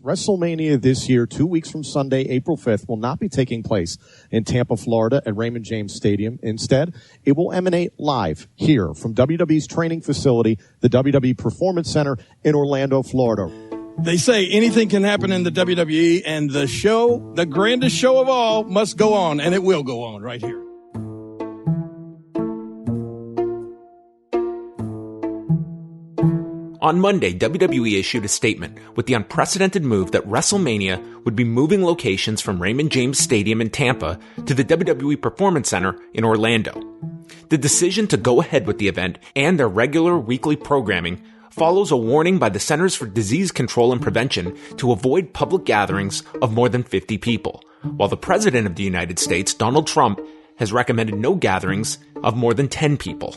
WrestleMania this year, 2 weeks from Sunday, April 5th, will not be taking place in Tampa, Florida at Raymond James Stadium. Instead, it will emanate live here from WWE's training facility, the WWE Performance Center in Orlando, Florida. They say anything can happen in the WWE, and the show, the grandest show of all, must go on, and it will go on right here. On Monday, WWE issued a statement with the unprecedented move that WrestleMania would be moving locations from Raymond James Stadium in Tampa to the WWE Performance Center in Orlando. The decision to go ahead with the event and their regular weekly programming follows a warning by the Centers for Disease Control and Prevention to avoid public gatherings of more than 50 people, while the President of the United States, Donald Trump, has recommended no gatherings of more than 10 people.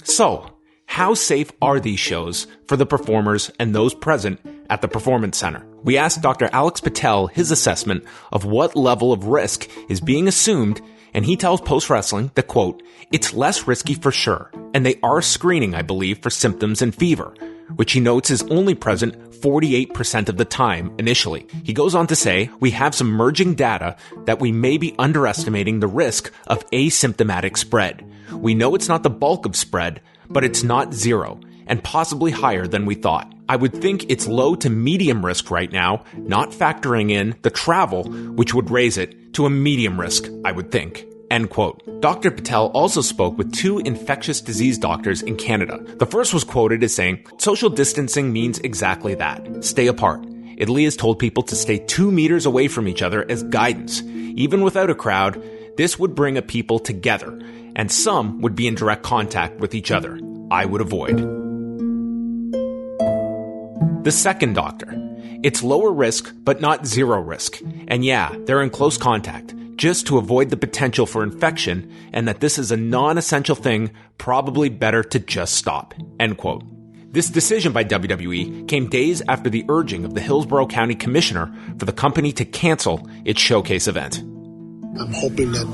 So, how safe are these shows for the performers and those present at the Performance Center? We asked Dr. Alex Patel his assessment of what level of risk is being assumed, and he tells Post Wrestling that, quote, "It's less risky for sure, and they are screening, I believe, for symptoms and fever," which he notes is only present 48% of the time initially. He goes on to say, "We have some emerging data that we may be underestimating the risk of asymptomatic spread. We know it's not the bulk of spread, but it's not zero, and possibly higher than we thought. I would think it's low to medium risk right now, not factoring in the travel, which would raise it to a medium risk, I would think." End quote. Dr. Patel also spoke with 2 infectious disease doctors in Canada. The first was quoted as saying, "Social distancing means exactly that. Stay apart. Italy has told people to stay 2 meters away from each other as guidance. Even without a crowd, this would bring a people together, and some would be in direct contact with each other. I would avoid." The second doctor. "It's lower risk, but not zero risk. And yeah, they're in close contact, just to avoid the potential for infection, and that this is a non-essential thing, probably better to just stop." End quote. This decision by WWE came days after the urging of the Hillsborough County Commissioner for the company to cancel its showcase event. I'm hoping that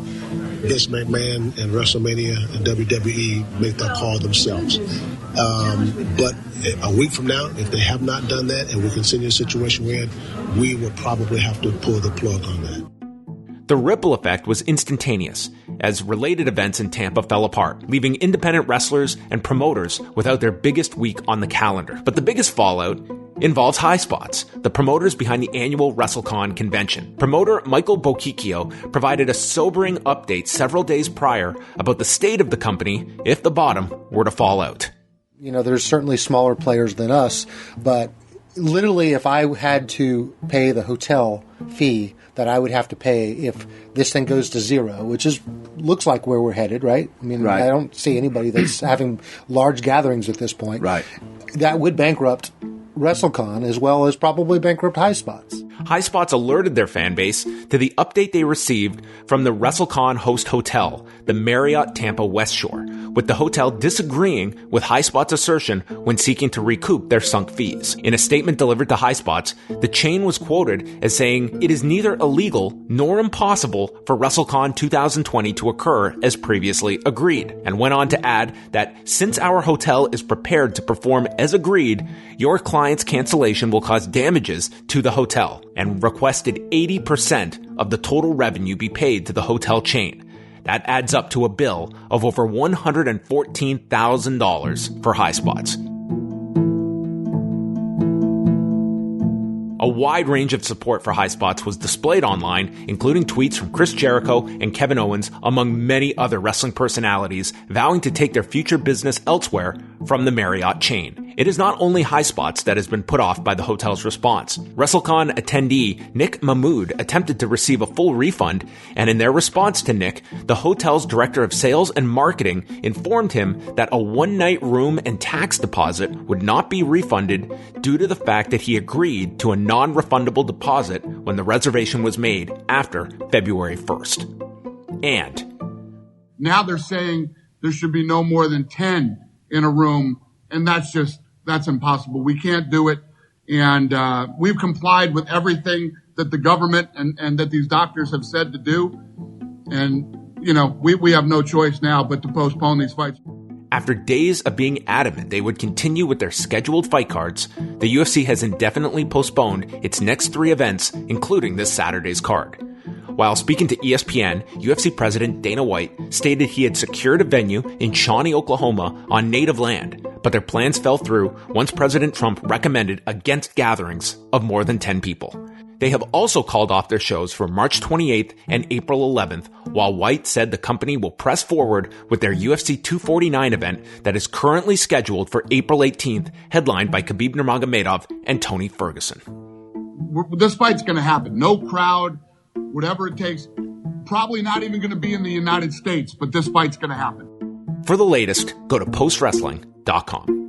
Vince McMahon and WrestleMania and WWE make that call themselves. But a week from now, if they have not done that and we continue the situation we're in, we would probably have to pull the plug on that. The ripple effect was instantaneous, as related events in Tampa fell apart, leaving independent wrestlers and promoters without their biggest week on the calendar. But the biggest fallout involves Highspots, the promoters behind the annual WrestleCon convention. Promoter Michael Bocchicchio provided a sobering update several days prior about the state of the company if the bottom were to fall out. You know, there's certainly smaller players than us, but literally if I had to pay the hotel fee that I would have to pay if this thing goes to zero, which looks like where we're headed, right? I mean, right. I don't see anybody that's having large gatherings at this point. Right. That would bankrupt WrestleCon as well as probably bankrupt Highspots. Highspots alerted their fan base to the update they received from the WrestleCon host hotel, the Marriott Tampa West Shore, with the hotel disagreeing with Highspots' assertion when seeking to recoup their sunk fees. In a statement delivered to Highspots, the chain was quoted as saying, "It is neither illegal nor impossible for WrestleCon 2020 to occur as previously agreed," and went on to add that since our hotel is prepared to perform as agreed, your client's cancellation will cause damages to the hotel, and requested 80% of the total revenue be paid to the hotel chain. That adds up to a bill of over $114,000 for Highspots. A wide range of support for Highspots was displayed online, including tweets from Chris Jericho and Kevin Owens, among many other wrestling personalities vowing to take their future business elsewhere from the Marriott chain. It is not only Highspots that has been put off by the hotel's response. WrestleCon attendee Nick Mahmood attempted to receive a full refund, and in their response to Nick, the hotel's director of sales and marketing informed him that a one-night room and tax deposit would not be refunded due to the fact that he agreed to a non-refundable deposit when the reservation was made after February 1st. And now they're saying there should be no more than 10 in a room, and that's impossible. We can't do it. And we've complied with everything that the government and that these doctors have said to do. And, you know, we have no choice now but to postpone these fights. After days of being adamant they would continue with their scheduled fight cards, the UFC has indefinitely postponed its next 3 events, including this Saturday's card. While speaking to ESPN, UFC President Dana White stated he had secured a venue in Shawnee, Oklahoma on native land, but their plans fell through once President Trump recommended against gatherings of more than 10 people. They have also called off their shows for March 28th and April 11th, while White said the company will press forward with their UFC 249 event that is currently scheduled for April 18th, headlined by Khabib Nurmagomedov and Tony Ferguson. This fight's going to happen. No crowd, whatever it takes. Probably not even going to be in the United States, but this fight's going to happen. For the latest, go to postwrestling.com.